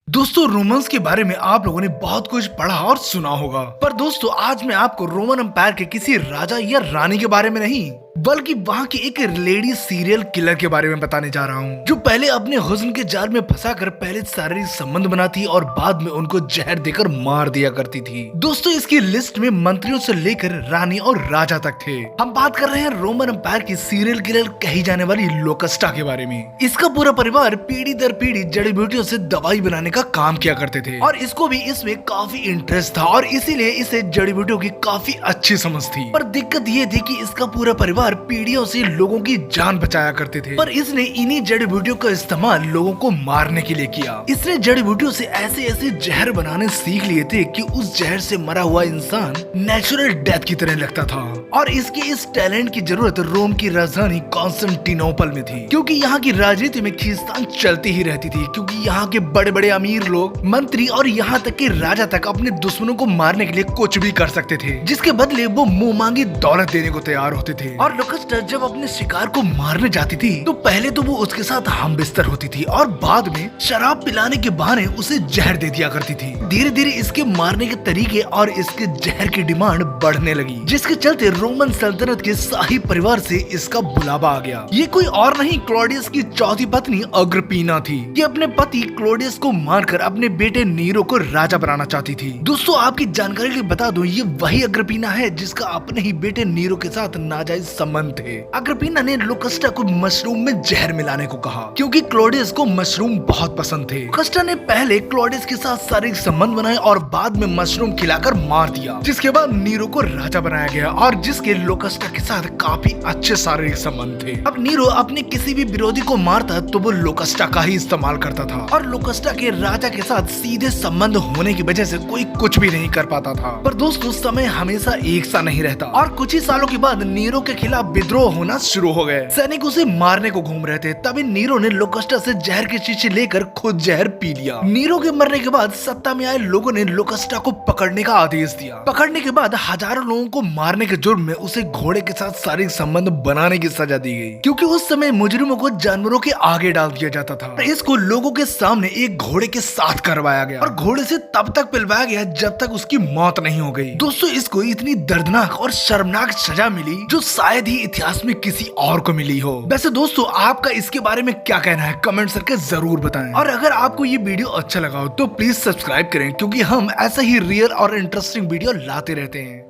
दोस्तों रोमन्स के बारे में आप लोगों ने बहुत कुछ पढ़ा और सुना होगा, पर दोस्तों आज मैं आपको रोमन एम्पायर के किसी राजा या रानी के बारे में नहीं बल्कि वहाँ की एक लेडी सीरियल किलर के बारे में बताने जा रहा हूँ, जो पहले अपने हुस्न के जाल में फंसाकर पहले शारीरिक संबंध बनाती और बाद में उनको जहर देकर मार दिया करती थी। दोस्तों इसकी लिस्ट में मंत्रियों से लेकर रानी और राजा तक थे। हम बात कर रहे हैं रोमन एम्पायर की सीरियल किलर कही जाने वाली लोकस्टा के बारे में। इसका पूरा परिवार पीढ़ी दर पीढ़ी जड़ी बूटियों से दवाई बनाने का काम किया करते थे और इसको भी इसमें काफी इंटरेस्ट था और इसीलिए इसे जड़ी बूटियों की काफी अच्छी समझ थी। पर दिक्कत ये थी कि इसका पूरा परिवार पीढ़ियों से लोगों की जान बचाया करते थे, पर इसने इन्हीं जड़ी बूटियों का इस्तेमाल लोगों को मारने के लिए किया। इसने जड़ी बूटियों से ऐसे ऐसे जहर बनाने सीख लिए थे कि उस जहर से मरा हुआ इंसान नेचुरल डेथ की तरह लगता था। और इसके इस टैलेंट की जरूरत रोम की राजधानी कॉन्स्टेंटिनोपल में थी, क्योंकि यहाँ की राजनीति में खींचतान चलती ही रहती थी, क्योंकि यहाँ के बड़े बड़े अमीर लोग, मंत्री और यहाँ तक कि राजा तक अपने दुश्मनों को मारने के लिए कुछ भी कर सकते थे, जिसके बदले वो मुंह मांगी दौलत देने को तैयार होते थे। और लोकस्टा जब अपने शिकार को मारने जाती थी तो पहले तो वो उसके साथ हम बिस्तर होती थी और बाद में शराब पिलाने के बहाने उसे जहर दे दिया करती थी। धीरे धीरे इसके मारने के तरीके और इसके जहर की डिमांड बढ़ने लगी, जिसके चलते रोमन सल्तनत के शाही परिवार से इसका बुलावा आ गया। ये कोई और नहीं, क्लॉडियस की चौथी पत्नी अग्रिप्पिना थी। ये अपने पति क्लॉडियस को मारकर अपने बेटे नीरो को राजा बनाना चाहती थी। दोस्तों आपकी जानकारी के लिए बता दूं, ये वही अग्रिप्पिना है जिसका अपने ही बेटे नीरो के साथ नाजायज संबंध थे। अग्रिप्पिना ने लोकस्टा को मशरूम में जहर मिलाने को कहा, क्योंकि क्लॉडियस को मशरूम बहुत पसंद थे। लोकस्टा ने पहले क्लॉडियस के साथ शारीरिक संबंध बनाए और बाद में मशरूम खिलाकर मार दिया, जिसके बाद नीरो को राजा बनाया गया और जिसके लोकस्टा के साथ काफी अच्छे शारीरिक संबंध थे। अब नीरो अपने किसी भी विरोधी को मारता तो वो लोकस्टा का ही इस्तेमाल करता था और लोकस्टा के राजा के साथ सीधे संबंध होने की वजह से कोई कुछ भी नहीं कर पाता था। पर दोस्तों समय हमेशा एक सा नहीं रहता और कुछ ही सालों के बाद नीरो के खिलाफ विद्रोह होना शुरू हो गए। सैनिक उसे मारने को घूम रहे थे, तभी नीरो ने लोकस्टा से जहर की शीशी लेकर खुद जहर पी लिया। नीरो के मरने के बाद सत्ता में आए लोगों ने लोकस्टा को पकड़ने का आदेश दिया। पकड़ने के बाद हजारों लोगों को मारने के जुर्म में उसे घोड़े के साथ शारीरिक संबंध बनाने की सजा दी गई, क्योंकि उस समय मुजरिमों को जानवरों के आगे डाल दिया जाता था। इसको लोगों के सामने एक घोड़े के साथ करवाया गया और घोड़े से तब तक पिलवाया गया जब तक उसकी मौत नहीं हो गई। दोस्तों इसको इतनी दर्दनाक और शर्मनाक सजा मिली जो शायद ही इतिहास में किसी और को मिली हो। वैसे दोस्तों आपका इसके बारे में क्या कहना है, कमेंट करके जरूर बताएं। और अगर आपको ये वीडियो अच्छा लगा हो तो प्लीज सब्सक्राइब करें, क्योंकि हम ऐसा ही रियल और इंटरेस्टिंग वीडियो लाते रहते हैं।